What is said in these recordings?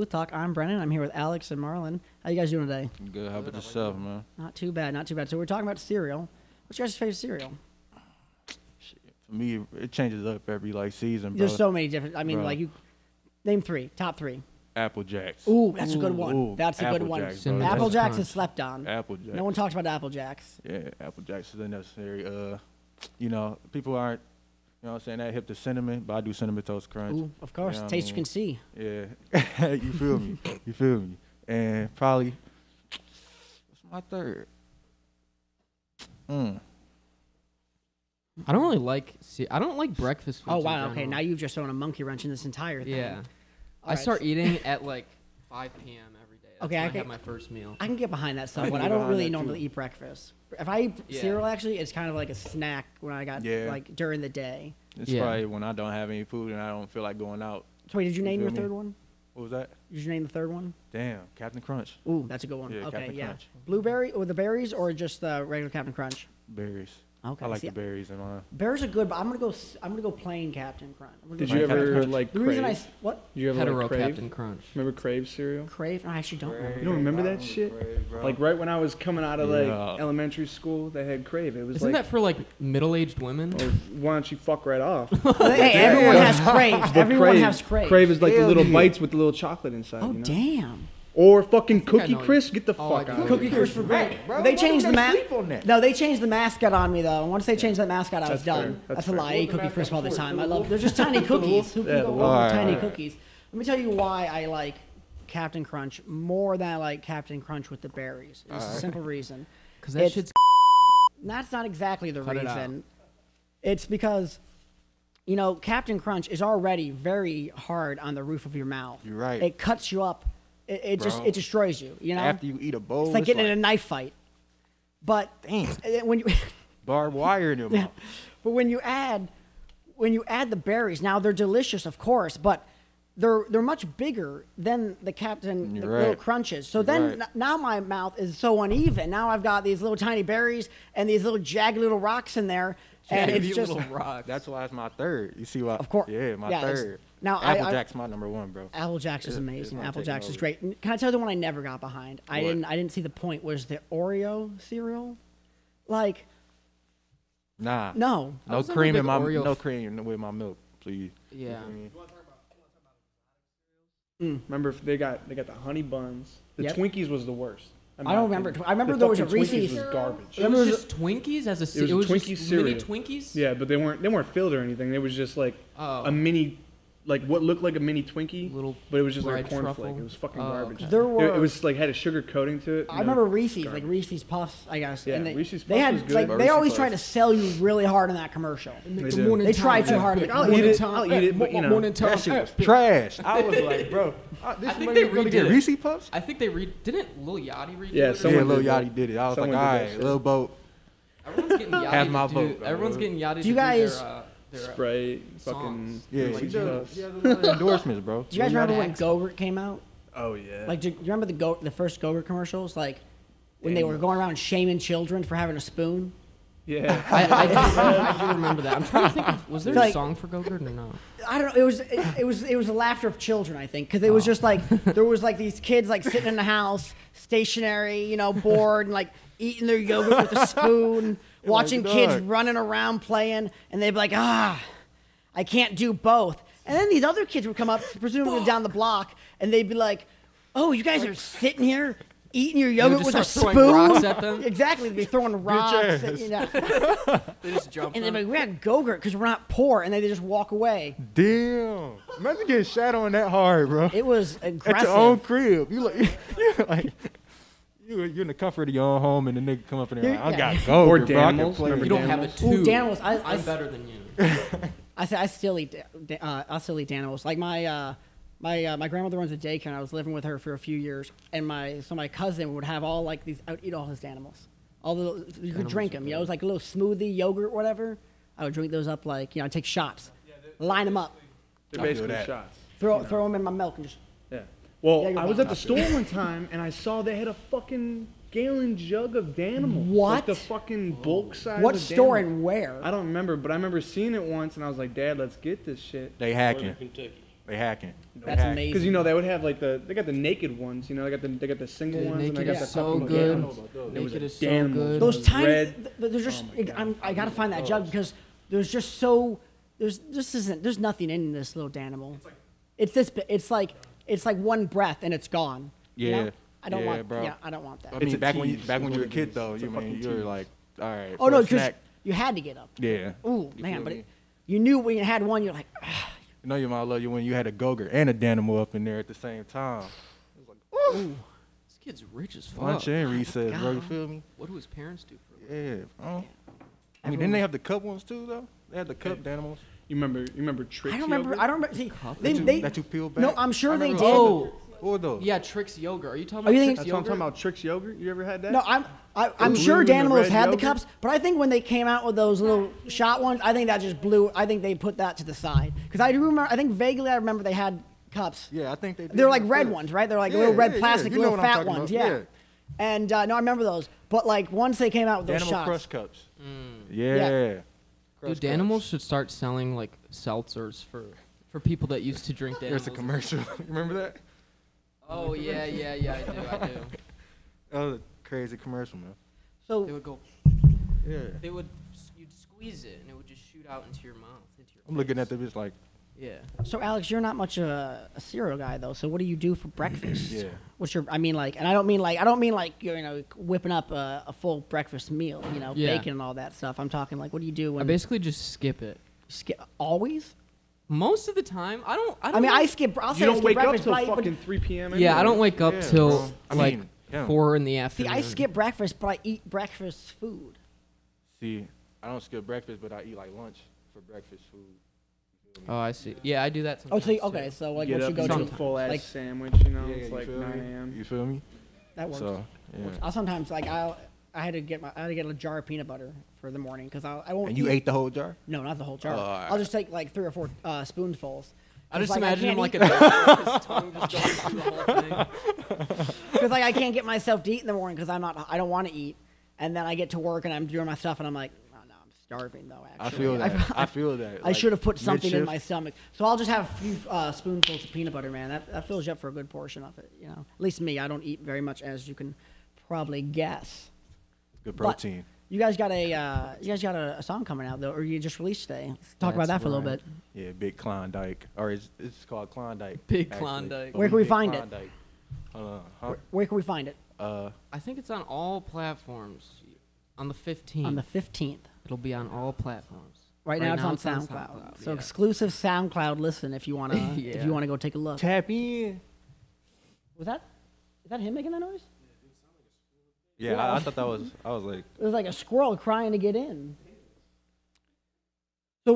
Booth Talk. I'm Brennan. I'm here with Alex and Marlon. How you guys doing today? Good. How about yourself, man? Not too bad, not too bad. So we're talking about cereal. What's your guys' favorite cereal? Shit. For me, it changes up every season, bro. There's so many different. I mean, Bro. like you name three, top three. Apple Jacks. Ooh, that's a good one. Ooh, That's a good Apple one. Jacks, bro. Apple Jacks Crunch. is slept on. Apple Jacks. No one talks about Apple Jacks. Yeah, Apple Jacks is unnecessary. You know, people aren't, you know what I'm saying, that hip to cinnamon, but I do Cinnamon Toast Crunch. Ooh, of course. You know Taste what you can see. Yeah. You feel me? You feel me? And probably, what's my third? I don't really like. I don't like breakfast foods. Oh in wow. general. Okay, now you've just thrown a monkey wrench in this entire thing. Yeah. All I right, start eating at like 5 p.m. every day. That's Okay, when I I can- have my first meal. I can get behind that stuff, I but can I get don't behind really that, normally too. eat breakfast. If I eat Yeah. cereal, actually, it's kind of like a snack when I got Yeah. like during the day. It's Yeah. probably when I don't have any food and I don't feel like going out. So wait, did you name feel your me? third one? What was that? Did you name the third one? Damn, Captain Crunch. Ooh, that's a good one. Yeah, okay, Captain yeah. Crunch. Blueberry or the berries or just the regular Captain Crunch? Berries. Okay, I like see, the berries in mine. berries are good, but I'm gonna go plain Captain Crunch. I'm gonna Did go you plain ever Captain Crunch. like The reason Crave? what Did you ever Hetero like Crave? Captain Crunch. Remember Crave cereal? Crave? No, I actually don't remember. You don't remember that shit? Like right when I was coming out of like Yeah. elementary school, they had Crave. It was Isn't like, that for like middle-aged women? oh, why don't you fuck right off? Hey, everyone has Crave. But Everyone has Crave. Crave is like the Hell little yeah. bites with the little chocolate inside. Oh you know? damn. Or fucking think I Cookie know- Crisp. Get the Oh, fuck I out do. of Cookie here. Crisp were great. Bro, They why changed would the they sleep on that? No, they changed the mascot on me though. Once they changed that mascot, I was That's fair. done. That's That's a fair. lie. I eat Cookie Crisp all the time. I love. They're just tiny cookies. Who Yeah, can go the wrong with Alright, tiny alright. cookies? Let me tell you why I like Captain Crunch more than I like Captain Crunch with the berries. It's a simple reason. Because that It's- shit's. That's not exactly the Cut it out. reason. It's because, you know, Captain Crunch is already very hard on the roof of your mouth. You're right. It cuts you up. It just Bro. it destroys you. You know, After you eat a bowl, it's like getting in a knife fight. But damn, when you barbed wire in your mouth. but when you add the berries, now they're delicious, of course, but they're much bigger than the Captain the You're little right. crunches. So You're then right. now my mouth is so uneven. Now I've got these little tiny berries and these little jagged little rocks in there, and Jaggedy it's just little rocks. That's why it's my third. You see why? Of course. Yeah, my Yeah, it's- third. now, Apple I- Jack's my number one, bro. Apple Jacks is It's amazing. not Apple taking Jacks is over. great. And can I tell you the one I never got behind? I What? didn't see the point. Was the Oreo cereal? Like Nah. no. I No was never a cream big in my Oreo no f- cream with my milk, please. Yeah. Remember they got the honey buns. The Yep. Twinkies was the worst. I don't remember. I remember there was a fucking Twinkies Reese's. was garbage. It Remember was the- just Twinkies as a. It was just Twinkie mini cereal. Twinkies. Yeah, but they weren't filled or anything. They was just like Oh. a mini, like what looked like a mini Twinkie, Little but it was just like a fried cornflake. truffle. It was fucking Oh, garbage. okay. There It were. was like had a sugar coating to it. I remember Reese's, garbage. like Reese's Puffs, I guess. Yeah, and they, Reese's they Puffs had was good. like But they Reese's always Puffs- try to sell you really hard in that commercial. They do. They try too hard. Like, I'll eat it. I'll eat it, but you know. That shit was trash. I was like, bro, this I think money they gonna redid get it. Reese's Puffs? I think they didn't Lil Yachty redo Yeah, it? someone Yeah, Lil did that. Yachty did it. I was Someone like, did all that right, shit. Lil Boat. Everyone's getting Yachty. Have my to vote, do, bro. everyone's getting Yachty. Do you to guys- their Sprite, fucking. songs. Yeah, Like, he dude, does a lot of endorsements, bro. Do you guys Lil remember when Yachty. Go-Gurt came out? Oh yeah. Like, do you remember the first Go-Gurt commercials? Like when they were going around shaming children for having a spoon. yeah. I do remember that. I'm trying to think. Was there Like- a song for Go-Gurt or no? I don't know. It was the laughter of children, I think, because it was just like there was like these kids like sitting in the house, stationary, you know, bored, and like eating their yogurt with a spoon, watching kids dog. running around playing, and they'd be like, I can't do both. And then these other kids would come up, presumably down the block, and they'd be like, oh, you guys are sitting here eating your yogurt just with a start spoon. throwing rocks at them? Exactly, they'd be throwing rocks. And, you know, They just jumped. and they'd be like, we got Go-Gurt because we're not poor, and they just walk away. Damn. Imagine getting shot on that hard, bro. It was At aggressive. your own crib. You like, you're like, you're in the comfort of your own home, and the nigga come up in there like, I Yeah. got gold. Or bro. I can Danimals. play Remember You don't have Danimals? it too. Ooh, Danimals. I'm better than you. I still eat I'll still eat Danimals. Like my grandmother runs a daycare, and I was living with her for a few years. And my cousin would have all like these. I would eat all his Danimals. All the you could drink them. You know, it was like a little smoothie yogurt, whatever. I would drink those up like I'd take shots, line them up, They're I feel basically that. shots. throw them in my milk, and just. Yeah. Well, Yeah, you're I was welcome. at the store one time and I saw they had a fucking gallon jug of Danimals. What? Like the fucking bulk size. What of store Danimals. and where? I don't remember, but I remember seeing it once and I was like, Dad, let's get this shit. They hacking. Kentucky. They hacking. That's amazing. Because they would have like they got the naked ones. They got the single ones, and they Naked got is the so fucking good. animals. It was Naked a is so damn good. Those tiny, red. there's just. Oh my God. I gotta find that jug because there's nothing in this little Danimal. It's this. It's like one breath and it's gone. Yeah. You know? I don't Yeah, want. bro. Yeah, I don't want that. I mean, a back when tease, you is were a what kid it though, is. It's a you fucking were tease. like, all right. Oh for no, a because snack. you had to get up. Yeah. Ooh You man, feel but me? you knew when you had one, you're like, You know your mom love you when you had a Gogurt and a Danimal up in there at the same time. Ooh, this kid's rich as fuck. Lunch and recess, bro. You God. feel me? What do his parents do for a living? Yeah, bro. I mean, didn't they have the cup ones too though? They had the cup Danimals. You remember Trix I don't remember. yogurt? I don't remember. See, Cup? That you peel back. No, I'm sure they did. Oh, What were those? yeah, Trix yogurt. Are you talking Are you about thinking- Trix That's what I'm yogurt? talking about. Trix yogurt. You ever had that? No, I'm The sure blue and the Danimals red had the yogurt? cups, but I think when they came out with those little shot ones, I think that just blew. I think they put that to the side because I do remember. I think vaguely I remember they had cups. Yeah, I think they did. They're like have red cups. ones, right? They're like Yeah, little red yeah, plastic, you know little what I'm fat talking ones. about. Yeah. And no, I remember those. But like once they came out with those Danimal shots, Crush cups. Mm. Yeah. Dude, Danimals should start selling like seltzers for people that used to drink Danimals. There's a commercial. Remember that? Oh yeah, I do. That was a crazy commercial, man. They so would go. Yeah. You'd squeeze it and it would just shoot out into your mouth, into your. I'm looking at face. the bitch like, Yeah. so Alex, you're not much of a cereal guy though. So what do you do for breakfast? yeah. What's your? I mean, like, and I don't mean like you're whipping up a full breakfast meal, Yeah. bacon and all that stuff. I'm talking like, what do you do I when basically just skip it. always? Most of the time, I don't. I mean, know. I skip. I'll say You I don't skip wake up breakfast, till but I- but- fucking 3 p.m. Yeah, I anyway. don't wake up Yeah, till bro. I like mean, yeah. 4 in the See, afternoon. I skip breakfast, but I eat breakfast food. See, I don't skip breakfast, but I eat like lunch for breakfast food. You feel me? Oh, I see. Yeah, I do that Oh, sometimes. so okay, so like Get what up, you go eat to? a full ass Like sandwich. Yeah, It's you like feel 9 me? a.m. You feel me? that works. So, yeah. I'll sometimes like I had to get a jar of peanut butter for the morning because I won't. And you eat- ate the whole jar? No, not the whole jar. Oh, I'll alright. just take like 3 or 4 spoonfuls. I just Like, I imagine him can't like eat- a dog with his tongue just going through the whole thing. Because like I can't get myself to eat in the morning because I don't want to eat, and then I get to work and I'm doing my stuff and I'm like, oh, no, I'm starving though. I Actually, feel that. I feel that. I should have put something in mid-shift. my stomach. So I'll just have a few spoonfuls of peanut butter, man. That fills you up for a good portion of it. At least me, I don't eat very much, as you can probably guess. Good But protein. you guys got a song coming out though, or you just released today. Let's talk about that That's for a little right. bit. Yeah, Big Klondike. Or it's called Klondike. Big actually. Klondike. But Where can we Big find it? Klondike. Hold on. Huh? Where can we find it? I think it's on all platforms. On the 15th. On the 15th. It'll be on all platforms. Right now it's on SoundCloud. So yeah. exclusive SoundCloud listen if you wanna if Yeah. you wanna go take a look. Tap in. Is that him making that noise? Yeah, Yeah. I thought that was. I was like, It was like a squirrel crying to get in. So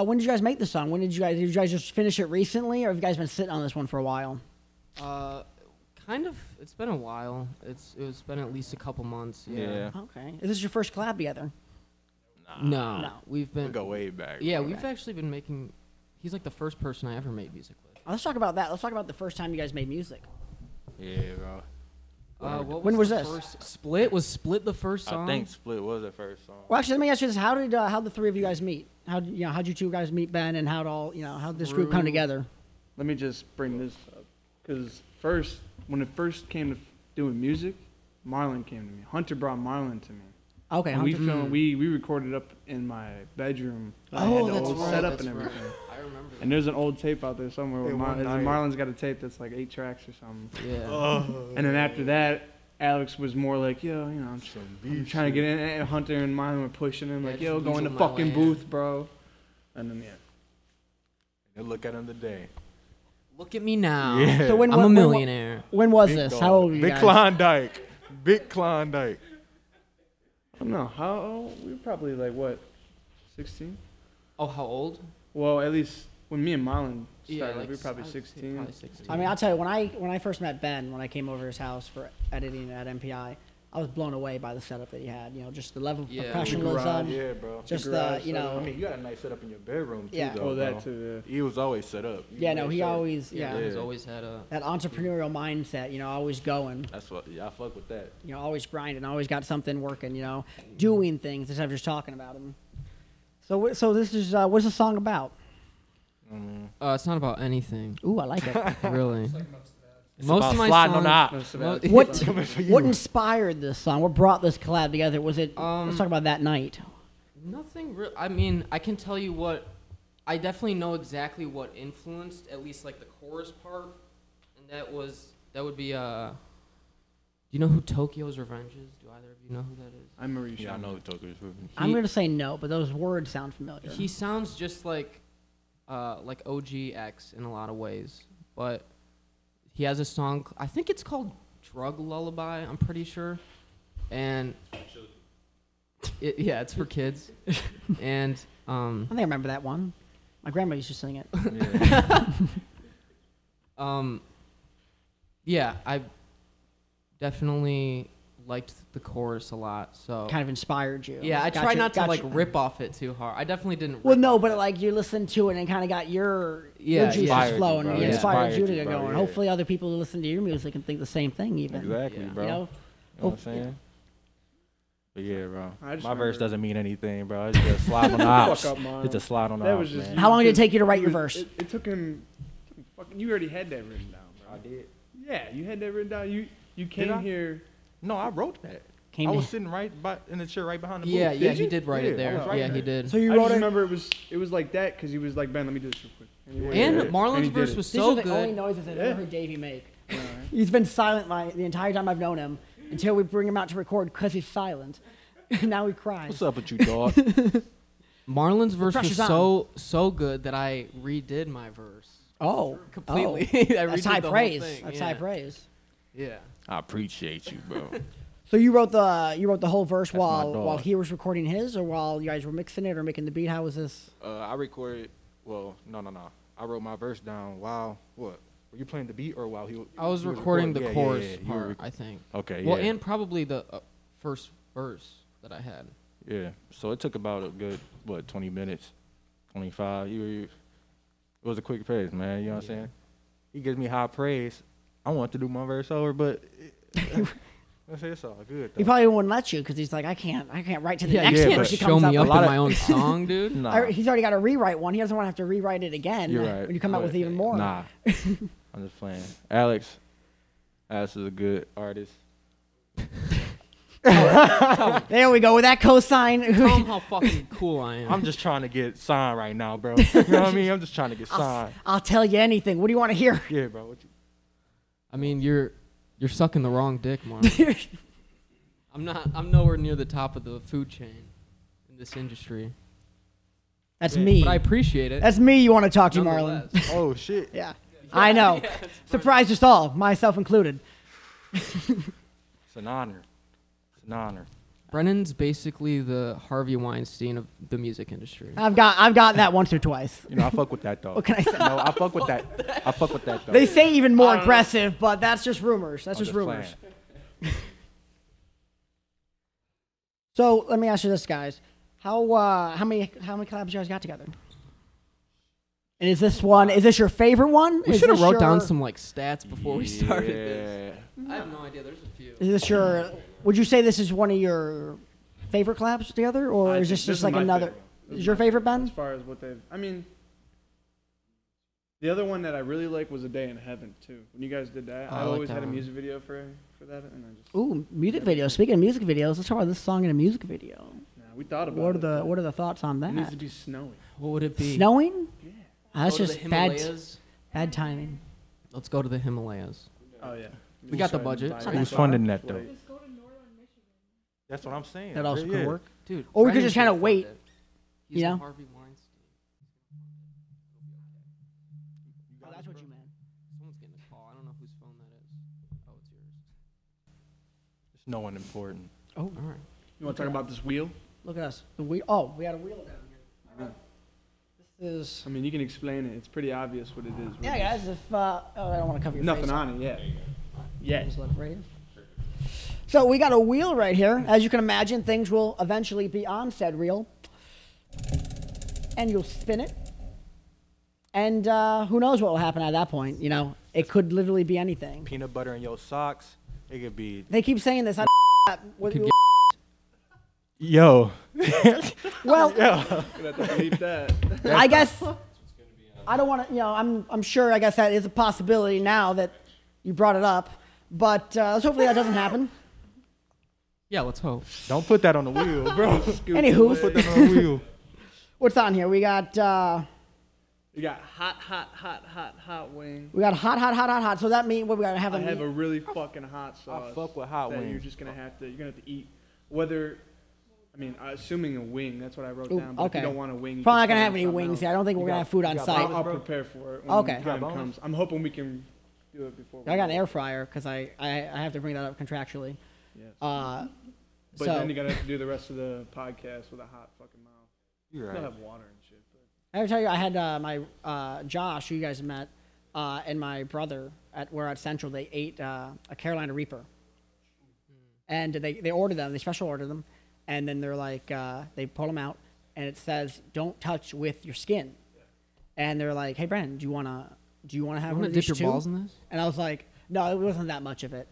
when did you guys make the song? Did you guys just finish it recently, or have you guys been sitting on this one for a while? Kind of. It's been a while. It's been at least a couple months. yeah. Okay. Is this your first collab together? No, No. we've We been. go way back. Yeah, bro. we've actually been making. He's like the first person I ever made music with. Let's talk about that. Let's talk about the first time you guys made music. Yeah, bro. What When was was the this? First Split was Split the first song. I think Split was the first song. Well, actually, let me ask you this: how the three of you guys meet? How'd you two guys meet Ben, and how'd this group come Through- together? Let me just bring this up, because when it first came to doing music, Marlon came to me. Hunter brought Marlon to me. Okay. And we Hunter. filmed. We recorded up in my bedroom. I Oh, had the that's old right, setup that's and right. everything. I remember that. And there's an old tape out there somewhere. Hey, Where one night- Marlon's got a tape that's like 8 tracks or something. Yeah. And then after that, Alex was more like, yo, I'm trying to get in. And Hunter and Marlon were pushing him, Yeah, like, just yo, go in the weasel my fucking way booth, bro. And then, And look at him today. Look at me now. Yeah. So I'm a millionaire. When was Big this? dog. How old were you Big guys? Klondike. Big Klondike. I don't know. How old? We were probably like, what, 16? Oh, how old? Well, at least when me and Marlon started, like we were probably I would say 16. Probably 16. I mean, I'll tell you, when I first met Ben, when I came over his house for editing at MPI, I was blown away by the setup that he had. Just the level of Yeah. professionalism. Yeah, bro. Just garage the, I mean, you got a nice setup in your bedroom too, Yeah. though. Oh, bro. that too, He was always set up. Yeah, no, he sure. always, yeah, yeah. he's always had a. That entrepreneurial mindset, always going, That's what. Yeah, I fuck with that. always grinding, always got something working, doing things instead of just talking about them. So this is, what's the song about? It's not about anything, Ooh, I like it. really. It's Most about of my sliding on songs. the No, op. Sebastian. What inspired this song? What brought this collab together? Was it? Let's talk about that night. Nothing real. I mean, I can tell you what. I definitely know exactly what influenced at least like the chorus part, and that would be Do you know who Tokyo's Revenge is? Do either of you know who that is? I remember you. Yeah, I showing know me. the Tokyo's Revenge. I'm gonna say no, but those words sound familiar. He sounds just like OGX in a lot of ways, but he has a song. I think it's called Drug Lullaby. I'm pretty sure, and it's for kids, and I think I remember that one. My grandma used to sing it. Yeah, I definitely liked the chorus a lot. So Kind of inspired you. yeah, I Got try you- not to got like you. rip off it too hard. I definitely didn't. Well, rip no, off but it. like you listened to it and kind of got your Yeah, juices inspired you, flowing. bro. It Yeah. inspired you to Inspired get you, bro, going. yeah. Hopefully, other people who listen to your music and think the same thing. Even Exactly, Yeah. bro. you know. You know what I'm saying? But yeah, bro. I just My verse remember- doesn't mean anything, bro. It's just slide on the ops. Fuck up, Marlon. It's a slide on the That ops, was just man. How long did it take you to write He your was- verse? It took him. Fucking, you already had that written down, bro. I did. Yeah, you had that written down. You Did came I? here. No, I wrote that. Came I to- was sitting in the chair right behind the booth. Yeah, yeah, Did he you? did write Yeah, it I there. was writing Yeah, he it. did. So you I wrote just it. remember it was like that because he was like, Ben, let me do this real quick. he went And there, Marlon's he did verse it. was These so are the only good. noises I've Yeah. ever heard Davey make. Yeah, right. He's been silent the entire time I've known him until we bring him out to record because he's silent. Now he cries. What's up with you, dog? Marlon's verse was pressure's on. so good that I redid my verse Oh, completely. Oh. I That's redid high the whole praise. thing, That's yeah. high praise. Yeah. I appreciate you, bro. So you wrote the whole verse That's my while dog. he was recording his, or while you guys were mixing it or making the beat? How was this? I recorded. Well, no. I wrote my verse down while what? Were you playing the beat or while he? I was he recording the Yeah, chorus yeah, you were part, I think. Okay. Well, yeah. and probably the first verse that I had. Yeah. So it took about a good 20 minutes, 25. It was a quick pace, man. You know what I'm saying? He gives me high praise. I want to do my verse over, but I say it's all good. He Though. probably wouldn't let you because he's like, I can't write to the next yeah, one. but She Show comes me up up with. in my own song, dude. Nah. He's already got to rewrite one. He doesn't want to have to rewrite it again. You're right. When you come out But with even more. Nah. I'm just playing. Alex is a good artist. There we go with that cosign. Tell him how fucking cool I am. I'm just trying to get signed right now, bro. You know what I mean? I'm just trying to get signed. I'll tell you anything. What do you want to hear? Yeah, bro. What you, I mean, you're sucking the wrong dick, Marlon. I'm nowhere near the top of the food chain in this industry. That's Yeah, me. But I appreciate it. That's me you want to talk to, Marlon. Nonetheless. oh shit. Yeah. I know. Surprised us all, myself included. It's an honor. It's an honor. Brennan's basically the Harvey Weinstein of the music industry. I've got that once or twice. You know, I fuck with that though. What can I say? No, I fuck with that. I fuck with that though. They say even more I don't know. aggressive, but that's just rumors. That's I'm just rumors. playing. So let me ask you this, guys: how many collabs you guys got together? And is this your favorite one? We Is should have this wrote down your- some like stats before we started this. Yeah. I have no idea. There's a few. Is this your? Would you say this is one of your favorite collabs together, or I is think this just is like my another? favorite. This Is your my favorite, As Ben? far as what they've, I mean, the other one that I really like was A Day in Heaven too. When you guys did that, Oh, I I like always that had a one. music video for that, and I just. Ooh, music video. Speaking of music videos, let's talk about this song in a music video. Nah, we thought about What it. are the thoughts on It needs to that? be snowy. What would it be? Snowing? Yeah. That's Go to the just bad Himalayas? bad timing. Let's go to the Himalayas. Oh yeah. We got the Try budget. and buy Who's it. Who's funding that though? Like, That's what I'm saying. That also Yeah. could work. Dude. Or we could Brennan just kinda should've wait, funded it. He's you the know? Harvey Weinstein. Oh, that's what you meant. Someone's getting a call. I don't know whose phone that is. Oh, it's yours. It's no one important. Oh, All right. You want to talk about this wheel? look at us. The wheel. Oh, we got a wheel down here. This is. I mean, you can explain it. It's pretty obvious what it is. Yeah, guys. If oh, I don't want to cover your Nothing face. on it. Yeah. Yeah. Just let it right here. So we got a wheel right here. As you can imagine, things will eventually be on said reel. And you'll spin it. And who knows what will happen at that point. You know, it could literally be anything. Peanut butter in your socks. It could be. They keep saying this. Could Yo. Well, Gonna have to believe that. I guess. I don't want to, I'm sure, I guess that is a possibility now that you brought it up, but hopefully that doesn't happen. Yeah, let's hope. Don't put that on the wheel, bro. Anywho. Put that on the wheel. What's on here? We got... You got hot wing. We got hot. So that means what we gotta have? I have a really fucking hot sauce. I fuck with hot that wings. You're just gonna have to. You're gonna have to eat. Whether, I mean, assuming a wing. That's what I wrote down. But okay. if you don't want a wing, Probably not gonna have any wings here. I don't think we're gonna have food on got site. I'll prepare for it. When Okay. the time comes. I'm hoping we can do it before. I got an air fryer because I have to bring that up contractually. Yes. But But then you're gonna have to do the rest of the podcast with a hot fucking mouth. You're Still right. have water and shit. But. I ever tell you I had my Josh, who you guys met, and my brother were at Central. They ate a Carolina Reaper, and they ordered them. They special ordered them, and then they're like they pull them out, and it says don't touch with your skin, and they're like, hey Brennan, do you wanna have one of these dip your too? balls in this? And I was like, no, it wasn't that much of it.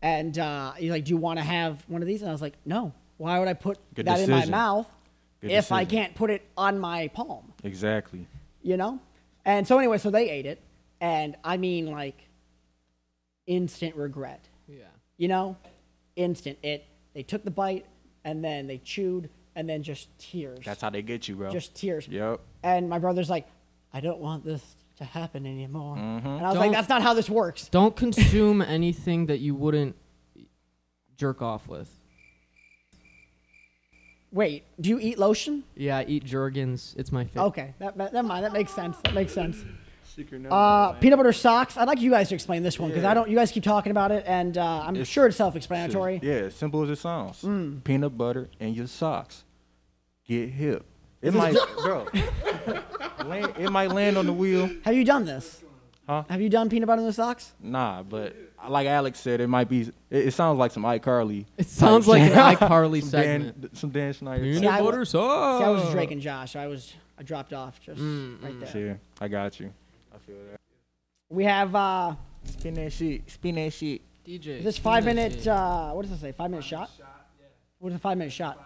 And he's like, do you want to have one of these? And I was like, no. Why would I put Good that in my decision. mouth Good if I decision. can't put it on my palm? Exactly. And so anyway, so they ate it, and I mean like instant regret. Yeah. Instant. They took the bite, and then they chewed, and then just tears. That's how they get you, bro. Just tears. Yep. And my brother's like, I don't want this to happen anymore. Mm-hmm. And I was like, that's not how this works. Don't consume anything that you wouldn't jerk off with. Wait, do you eat lotion? Yeah, I eat Jergens. It's my favorite. Okay, never mind. That makes sense. That makes sense. Secret note. Peanut butter socks. I'd like you guys to explain this one because Yeah. I don't. You guys keep talking about it, and I'm sure it's self-explanatory. Yeah, simple as it sounds. Mm. Peanut butter in your socks. Get hip. It might, bro. It might land on the wheel. Have you done this? Huh? Have you done peanut butter in the socks? Nah, but like Alex said, it might be. It sounds like some iCarly. It sounds like an iCarly some segment. some Dan Schneider. See, Peanut I butter sauce. See, I was Drake and Josh. I dropped off just right there. Shit, I got you. I feel that. We have Spin that shit. Spin that shit. DJ. is this 5 minute? What does it say? 5 minute shot? What is a 5 minute shot?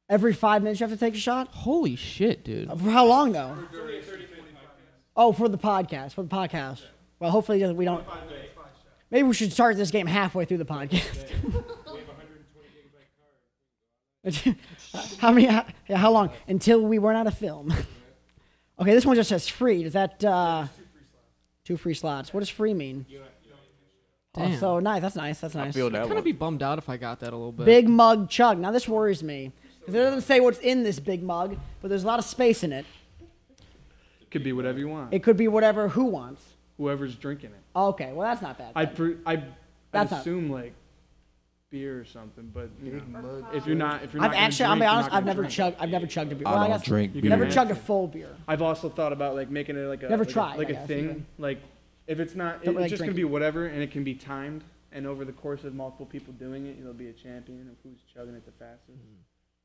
Every 5 minutes you have to take a shot? Holy shit, dude. For how long though? Oh, for the podcast. For the podcast. Well, hopefully we don't. Maybe we should start this game halfway through the podcast. How long? Until we run out of film. Okay, this one just says free. Does that 2 free slots? What does free mean? Oh, Damn. so nice. That's nice. That's I nice. feel I'd that kind of one. be bummed out if I got that a little bit. Big mug chug. Now this worries me. 'Cause it doesn't say what's in this big mug, but there's a lot of space in it. Could be whatever you want. It could be whatever who wants. Whoever's drinking it. Okay, well that's not bad. I'd That's not- assume like beer or something, but you know, if you're not I'll gonna be honest. drink, you're not I've gonna never drink. chugged. I've never chugged a beer. I Well, don't guess drink You beer. never have chugged a to. full beer. I've also thought about like making it like a Never like tried, a, like I a guess, thing. even. Like if it's not, Don't it's like just gonna drinking. be whatever, and it can be timed. And over the course of multiple people doing it, you'll be a champion of who's chugging it the fastest.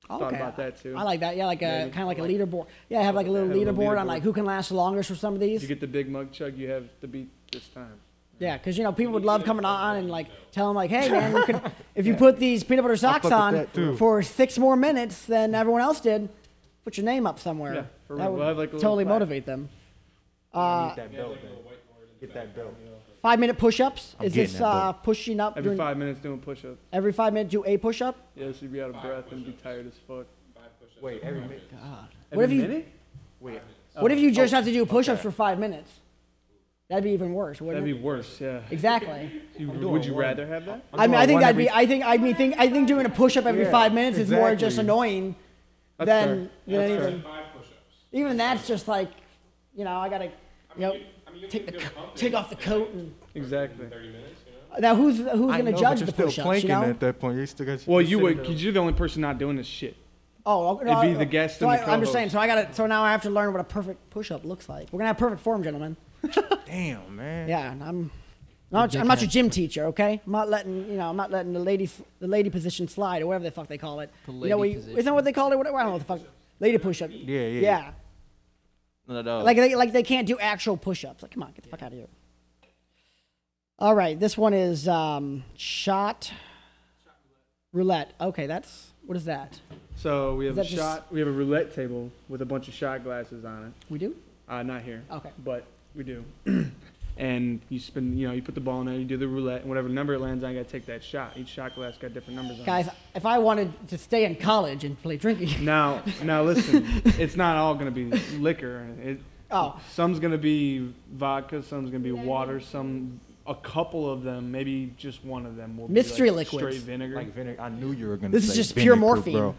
Thought about that too. I like that. Yeah, like a Maybe. kind of like a leaderboard. Yeah, have like a little Have a little leaderboard on leaderboard. like who can last the longest for some of If these. you get the big mug chug, you have to beat this time. Yeah, because people would love coming on and like tell them like, hey man, you can, if you put these peanut butter socks fuck with on that, too. for 6 more minutes than everyone else did, put your name up somewhere. Yeah, for that real. would We'll have, like, a little totally plaque. motivate them. Get that belt, man. Get that belt. 5 minute push-ups. I'm Is getting this that belt. pushing up? Every doing, 5 minutes doing push-ups. every 5 minutes do a push-up? Yeah, so you'd be out of breath and be tired as fuck. Wait, every minute. What if Every you- minute? Wait. What if you just have to do push-ups for 5 minutes? That'd be even worse, wouldn't That'd be it? worse. Yeah. Exactly. Would you rather have that? I mean, I think one that'd every- be. I think doing a push-up every Yeah, 5 minutes is more just exactly. annoying That's than fair. That's fair. anything. Even that's just like, I gotta, take off the coat and. Exactly. Now who's I gonna know, judge but the you're push-ups? still planking at that point. You still got. Well, you would, because you're the only person not doing this shit. Oh, It'd be the guest so and the I'm just saying. co-host. So now I have to learn what a perfect push-up looks like. We're gonna have perfect form, gentlemen. Damn, man. Yeah, I'm not your gym teacher, okay? I'm not letting the lady position slide or whatever the fuck they call it. The Isn't lady that what they call it? Whatever, I don't know what the fuck. Lady push-up. Yeah. Yeah. No. Like they can't do actual push-ups. Like, come on, get the fuck out of here. All right, this one is shot roulette. Okay, what is that? So we have a that just- shot. We have a roulette table with a bunch of shot glasses on it. We do? Not here. Okay. But we do. And you spin, you put the ball in there, you do the roulette, and whatever number it lands on, you got to take that shot. Each shot glass got different numbers on it. Guys, if I wanted to stay in college and play drinking. Now listen, it's not all going to be liquor. Some's going to be vodka, some's going to be water, a couple of them, maybe just one of them will Mystery be like liquids. straight vinegar. Like vinegar. I knew you were gonna. This say is just vinegar, pure morphine. bro.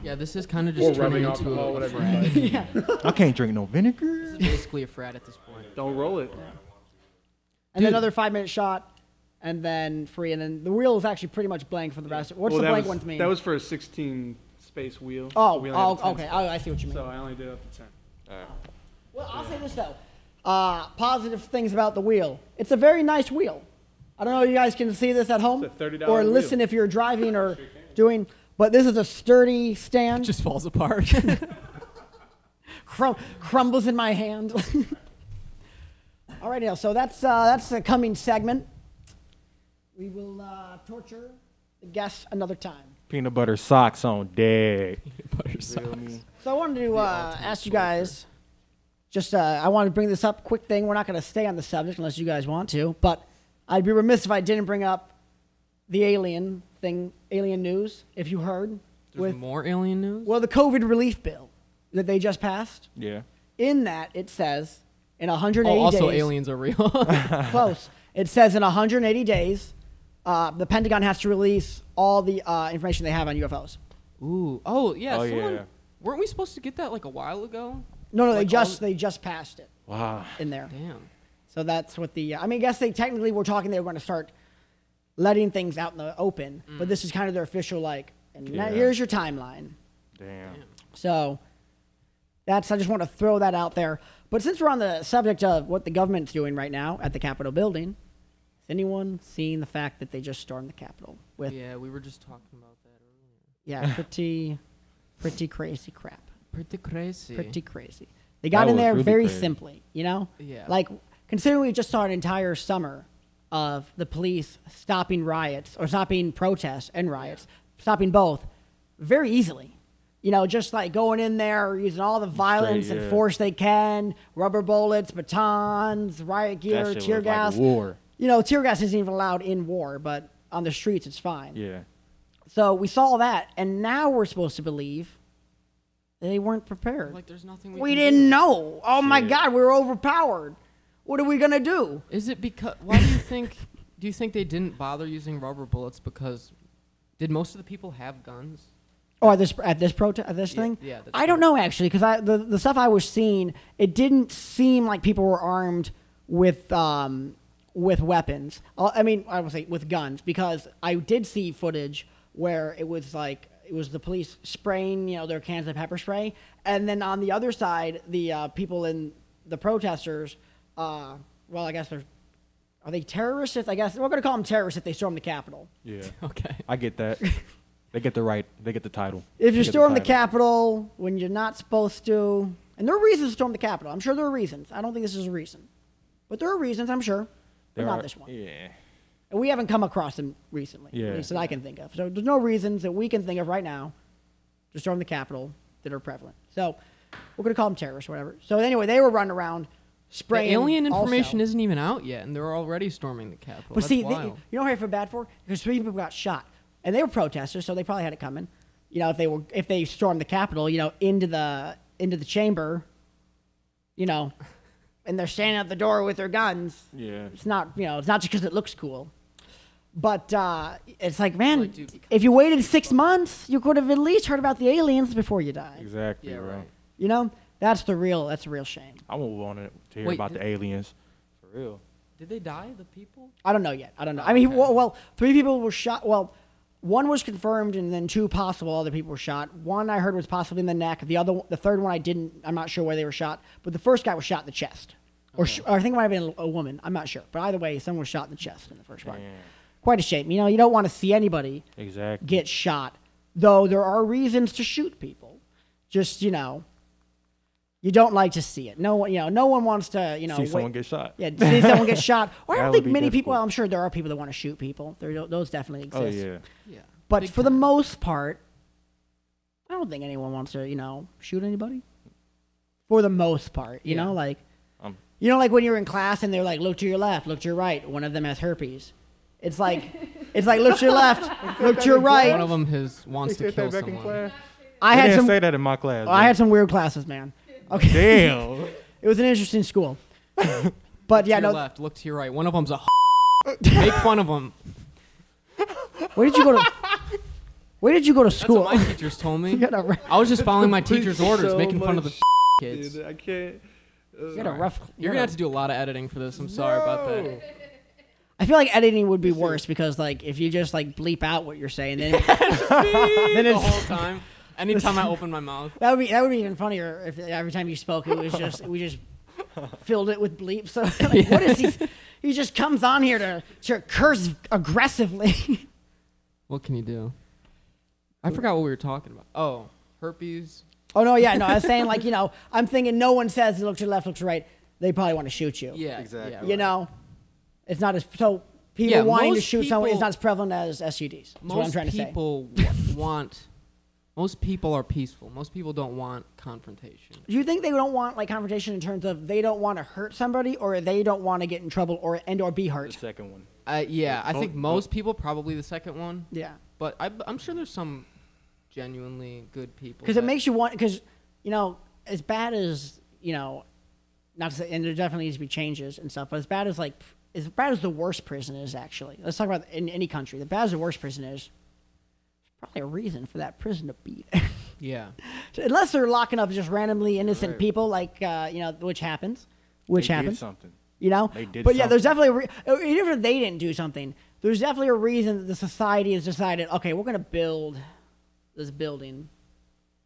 Yeah, this is kind of Or just turning rubbing into alcohol, a whatever frat. you Yeah. I can't drink no vinegar. This is basically a frat at this point. Don't roll it. And then another 5-minute shot, and then free. And then the wheel is actually pretty much blank for the rest. What's the blank ones mean? That was for a 16 space wheel. Oh, so we only had a 10 okay. space. I see what you mean. So I only did up to 10. Well, I'll say this though. Positive things about the wheel. It's a very nice wheel. I don't know if you guys can see this at home It's a $30 or wheel. listen if you're driving or doing. But this is a sturdy stand. It just falls apart. Crumbles in my hand. All right, now so that's the coming segment. We will torture the guests another time. Peanut butter socks on deck. Butter socks. So I wanted to ask you guys. Just I wanted to bring this up. Quick thing. We're not going to stay on the subject unless you guys want to. But I'd be remiss if I didn't bring up the alien thing, alien news. If you heard, There's more alien news? well, the COVID relief bill that they just passed. Yeah. In that, it says in 180 also days. aliens are real. Close. It says in 180 days, the Pentagon has to release all the information they have on UFOs. Ooh. Oh, yeah. Oh, someone, yeah. Weren't we supposed to get that like a while ago? No, Like they just passed it Wow. in there. Damn. So that's what the. I mean, I guess they technically were talking. They were going to start letting things out in the open, but this is kind of their official like. And now Yeah. here's your timeline. Damn. So that's. I just want to throw that out there. But since we're on the subject of what the government's doing right now at the Capitol building, has anyone seen the fact that they just stormed the Capitol with? Yeah, we were just talking about that earlier. Yeah, pretty crazy crap. Pretty crazy. Pretty crazy. They got That in was there really very crazy. simply, you know? Yeah. Like, considering we just saw an entire summer of the police stopping riots, or stopping protests and riots, stopping both, very easily. You know, just like going in there, using all the violence and yeah. force they can, rubber bullets, batons, riot gear, That shit tear was gas. like war. You know, tear gas isn't even allowed in war, but on the streets it's fine. Yeah. So we saw that, and now we're supposed to believe they weren't prepared. Like there's nothing We can didn't do. know. Oh my Shit. God, we were overpowered. What are we gonna do? Is it because? Why do you think? Do you think they didn't bother using rubber bullets because? Did most of the people have guns? Oh, at this thing? Yeah. That's I don't know actually, because the stuff I was seeing, it didn't seem like people were armed with weapons. I mean, I would say with guns, because I did see footage where it was the police spraying, their cans of pepper spray, and then on the other side, the people in the protesters. Well, I guess are they terrorists? I guess we're gonna call them terrorists if they storm the Capitol. Yeah. Okay. I get that. They get the title. If you They get storm the title. Capitol when you're not supposed to, and there are reasons to storm the Capitol. I'm sure there are reasons. I don't think this is a reason, but there are reasons. I'm sure, but not this one. Yeah. And we haven't come across them recently, Yeah. at least that I can think of. So there's no reasons that we can think of right now to storm the Capitol that are prevalent. So we're gonna call them terrorists or whatever. So anyway, they were running around The spraying. alien information also. isn't even out yet, and they're already storming the Capitol. But That's see, wild. you know what I feel bad for? Because 3 people got shot, and they were protesters, so they probably had it coming. If they stormed the Capitol, into the chamber, and they're standing at the door with their guns. Yeah. It's not just because it looks cool, but it's like, man, Like, dude, if you waited 6 months, you could have at least heard about the aliens before you died. Exactly, Yeah, bro. right. That's a real shame. I would want to hear Wait, about the aliens. For real. Did they die? The people? I don't know yet. I don't know. Oh, I mean, okay. well, 3 people were shot. Well, 1 was confirmed, and then 2 possible other people were shot. 1 I heard was possibly in the neck. The third one I'm not sure where they were shot. But the first guy was shot in the chest, or I think it might have been a woman. I'm not sure. But either way, someone was shot in the chest in the first one. Damn. Quite a shame. You don't want to see anybody Exactly. get shot, though there are reasons to shoot people. Just you don't like to see it. No one wants to See someone get shot. Yeah, see someone get shot. Or I That don't would think be many people. difficult. I'm sure there are people that want to shoot people. Those definitely exist. Oh yeah. Yeah. But Big for the time. most part, I don't think anyone wants to shoot anybody. for the most part. You know, like like when you're in class and they're like, look to your left, look to your right. One of them has herpes. It's like look to your left, look to your right. One of them wants to kill someone. I didn't say that in my class. I had some weird classes, man. Okay. Damn. It was an interesting school. But yeah, no. Left, look to your right. One of them's a. Make fun of them. Where did you go to school? That's what my teachers told me. I was just following my teacher's orders, making fun of the kids. Dude, I can't. You're gonna have to do a lot of editing for this. I'm sorry about that. I feel like editing would be worse because like if you just like bleep out what you're saying, then the whole time. Anytime I open my mouth. That would be even funnier if every time you spoke we just filled it with bleeps. So like, what is he? He just comes on here to curse aggressively. What can you do? I forgot what we were talking about. Oh, herpes. Oh no, yeah, no. I was saying like I'm thinking no one says look to the left, look to the right. They probably want to shoot you. Yeah, exactly. Yeah, right. It's not as so people wanting to shoot someone is not as prevalent as SUDs. That's what I'm trying to say. Most people are peaceful. Most people don't want confrontation. Do you think they don't want like confrontation in terms of they don't want to hurt somebody or they don't want to get in trouble or be hurt? The second one. Yeah, I think most people probably the second one. Yeah. But I'm sure there's some genuinely good people. Because it makes you want, because, as bad as, not to say, and there definitely needs to be changes and stuff, but as bad as the worst prison is actually, let's talk about in any country, the bad as the worst prison is, probably a reason for that prison to be there. Yeah. So unless they're locking up just randomly innocent people, like, which happens. They did something. They did but yeah, there's definitely even if they didn't do something, there's definitely a reason that the society has decided, okay, we're going to build this building.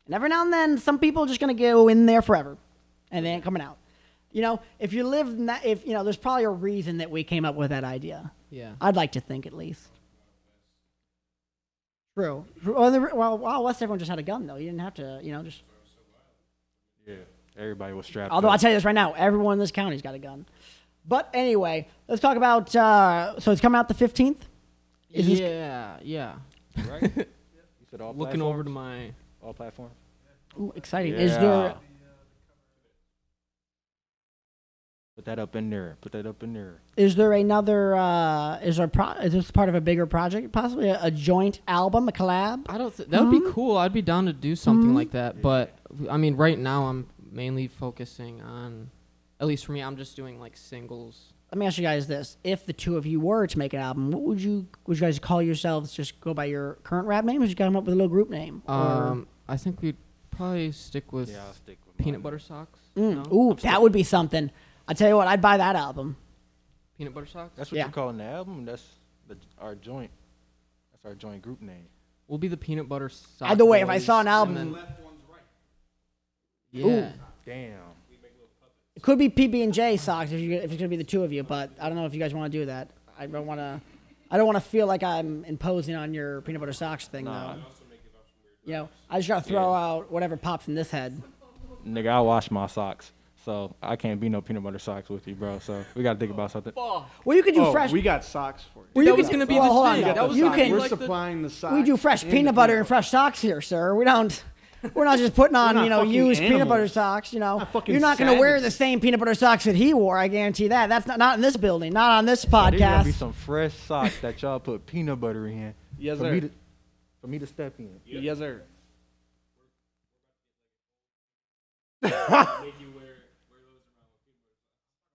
And every now and then, some people are just going to go in there forever. And they ain't coming out. If you live in that, there's probably a reason that we came up with that idea. Yeah. I'd like to think at least. True. Well, West everyone just had a gun, though. You didn't have to, just... Yeah, everybody was strapped Although up. I'll tell you this right now, everyone in this county's got a gun. But anyway, let's talk about, so it's coming out the 15th? Yeah. Right? You said all looking over to my... All platforms? Ooh, exciting. Yeah. Is there... Put that up in there. Is there another? Is this part of a bigger project? Possibly a joint album, a collab? That would be cool. I'd be down to do something like that. But I mean, right now I'm mainly focusing on, at least for me, I'm just doing like singles. Let me ask you guys this: if the two of you were to make an album, what would you guys call yourselves? Just go by your current rap name, or would you come up with a little group name? I think we'd probably stick with Peanut Butter Socks. No? Ooh, that would be something. I tell you what, I'd buy that album. Peanut Butter Socks? That's what you're calling the album? That's our joint. That's our joint group name. We'll be the Peanut Butter Socks. Either way, if I saw an album. Left one's right. Yeah. Ooh. Damn. It could be PB&J Socks if it's gonna be the two of you, but I don't know if you guys want to do that. I don't want to feel like I'm imposing on your Peanut Butter Socks thing, though. I just gotta throw out whatever pops in this head. Nigga, I wash my socks. So I can't be no peanut butter socks with you, bro. So we gotta think about something. Well, you could do fresh. We got socks for you. Well, that was gonna be the thing. That was we're supplying the socks. We do fresh peanut butter and fresh socks here, sir. We're not just putting on used peanut butter socks. You're not gonna wear the same peanut butter socks that he wore. I guarantee that. That's not in this building. Not on this podcast. There's gonna be some fresh socks that y'all put peanut butter in. Yes, sir. For me to step in. Yes, sir.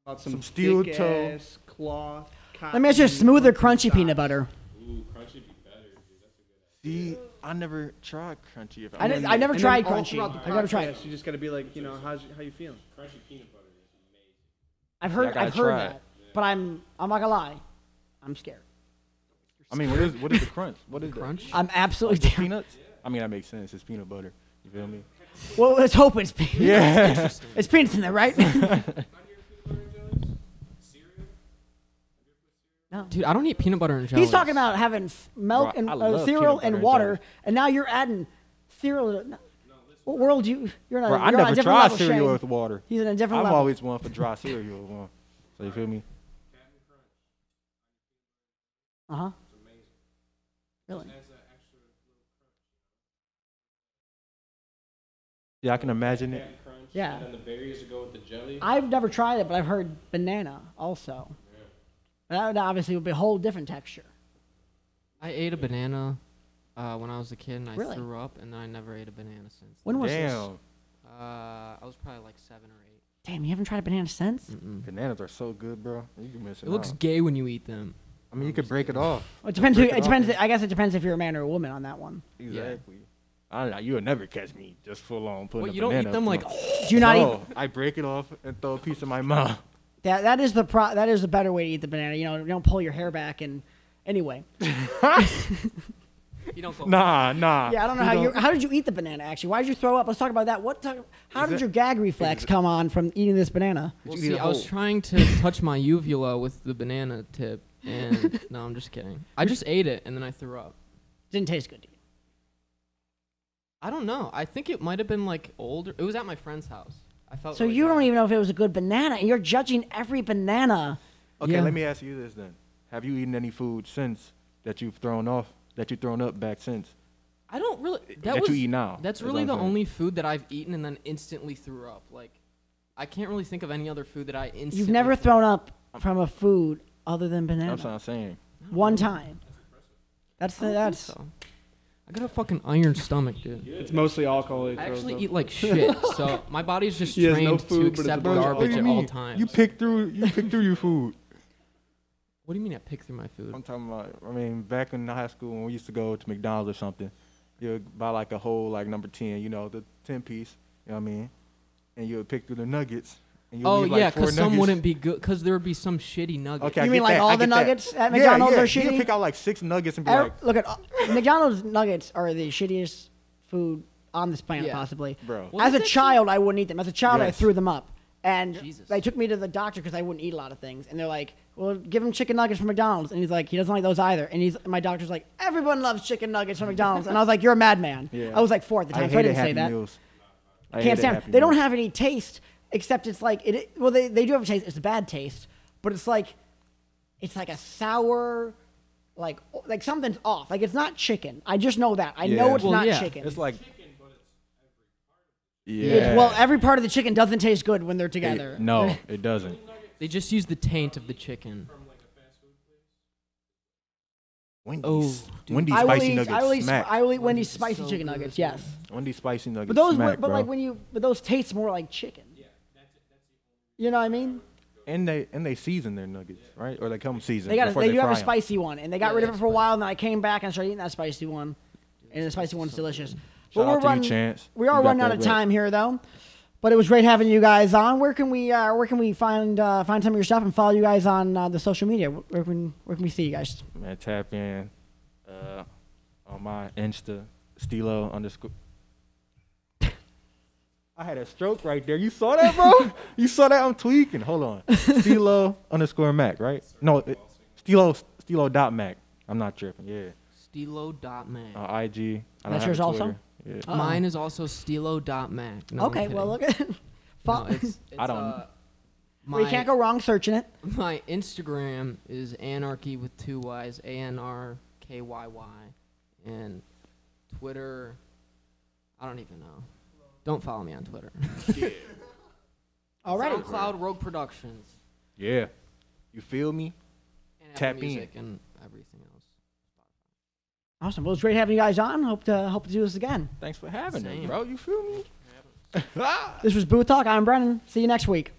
About some steel thick toe ass cloth. Let me ask you, smoother, crunchy peanut butter. Ooh, crunchy be better, dude. That's a good idea. See, I never tried crunchy. I never tried crunchy. I've never tried. You just gotta be like, how you feeling? Crunchy peanut butter is amazing. I've heard that, but I'm not gonna lie, I'm scared. I mean, what is the crunch? What is crunch? I'm absolutely down. Peanuts? I mean, that makes sense. It's peanut butter. You feel me? Well, let's hope it's peanuts. Yeah. It's peanuts in there, right? No. Dude, I don't eat peanut butter and jelly. He's talking about having milk and cereal and water, and now you're adding cereal. What world you're not? Bro, I never tried cereal with water. He's in a different I'm level. always one for dry cereal. So you feel me? Really? Yeah, I can imagine it. Yeah. And then the berries to go with the jelly. I've never tried it, but I've heard banana also. That obviously would be a whole different texture. I ate a banana when I was a kid, and I Really? threw up, and then I never ate a banana since. When was this? Damn. I was probably like 7 or 8. Damn, you haven't tried a banana since? Mm-mm. Bananas are so good, bro. You can miss It looks gay when you eat them. I mean, you could break it off. Well, it depends. Break It it depends. off. I guess it depends if you're a man or a woman on that one. Exactly. I don't know. You'll never catch me just full on putting Well, a you don't banana eat them up like. my- Do you not No, I break it off and throw a piece in my mouth. That is the better way to eat the banana. You know, you don't pull your hair back and anyway. You don't go. Nah. Yeah, I don't know how did you eat the banana actually? Why did you throw up? Let's talk about that. How did your gag reflex come on from eating this banana? Well, you eat see, a I was whole- trying to touch my uvula with the banana tip, and no, I'm just kidding. I just ate it, and then I threw up. Didn't taste good to you. I don't know. I think it might have been like older. It was at my friend's house. I felt. So really you don't bad. even know if it was a good banana, and you're judging every banana. Okay, Yeah. let me ask you this then. Have you eaten any food since that you've thrown up back since? I don't really. That you eat now, That's is really what the I'm saying. only food that I've eaten and then instantly threw up. Like, I can't really think of any other food that I instantly. You've never thrown up from a food other than banana. That's what I'm saying. One time. That's I don't think so. I got a fucking iron stomach, dude. It's mostly alcohol. I actually eat like shit, so my body's just He has trained no to food, but it's a accept bunch of garbage What at do you all mean? times. You pick through your food. What do you mean I pick through my food? I'm talking about. I mean, back in high school when we used to go to McDonald's or something, you'd buy like a whole like number 10, you know, the 10 piece. You know what I mean? And you would pick through the nuggets. And you'd Oh leave, like, yeah, 4 because some nuggets. wouldn't be good. Because there would be some shitty nugget. Okay, I You mean get like that, all I the get that. nuggets at McDonald's yeah. are You shitty? can pick out like 6 nuggets and be like, Look at McDonald's nuggets are the shittiest food on this planet, Yeah. possibly. bro. Well, As a that's child, I wouldn't eat them. As a child, I Yes. threw them up. And Jesus. they took me to the doctor because I wouldn't eat a lot of things. And they're like, well, give him chicken nuggets from McDonald's. And he's like, he doesn't like those either. And my doctor's like, everyone loves chicken nuggets from McDonald's. And I was like, you're a madman. Yeah. I was like 4 at the time, so I hated didn't say Happy that. Meals. I Can't hated stand Happy They don't Meals. have any taste, except it's like, well, they do have a taste. It's a bad taste. But it's like a sour, like something's off. Like, it's not chicken. I just know that. I know Yeah. it's Well, not yeah. chicken. It's like, Well, every part of the chicken doesn't taste good when they're together. No, it doesn't. They just use the taint of the chicken. Wendy's. Oh, dude. Wendy's I will spicy eat. nuggets smack. I will eat Wendy's Wendy's is spicy so chicken good. nuggets. Yes, Wendy's spicy nuggets but those, smack, but bro. like but those taste more like chicken. You know what I mean? And they season their nuggets, right? Or they come seasoned. They before do have fry a 'em. spicy one, and they got Yeah, rid they of it have for a spicy while, and then I came back and started eating that spicy one, and the spicy one's delicious. Shout But out to you, Chance. we are You got running out that of right. time here, though. But it was great having you guys on. Where can we find some of your stuff and follow you guys on the social media? Where can we see you guys? Man, tap in on my Insta, Stilo _ I had a stroke right there. You saw that, bro? You saw that? I'm tweaking. Hold on. Stilo _ Mac, right? No, Stilo.Mac. I'm not tripping. Yeah. Stilo.mac. IG. I don't That's have yours a also? Twitter. Yeah. Uh-oh. Mine is also Stilo.mac. No, I'm Okay, well kidding. look at. No, it's I don't- well, my, you can't go wrong searching it. My Instagram is ANRKY with 2 Y's, ANRKYY, and Twitter, I don't even know. Don't follow me on Twitter. Alrighty. SoundCloud Rogue Productions. Yeah. You feel me? And Tap Apple in. Music and everything else. Awesome. Well, it was great having you guys on. Hope to do this again. Thanks for having me, Same. bro. You feel me? This was Booth Talk. I'm Brennan. See you next week.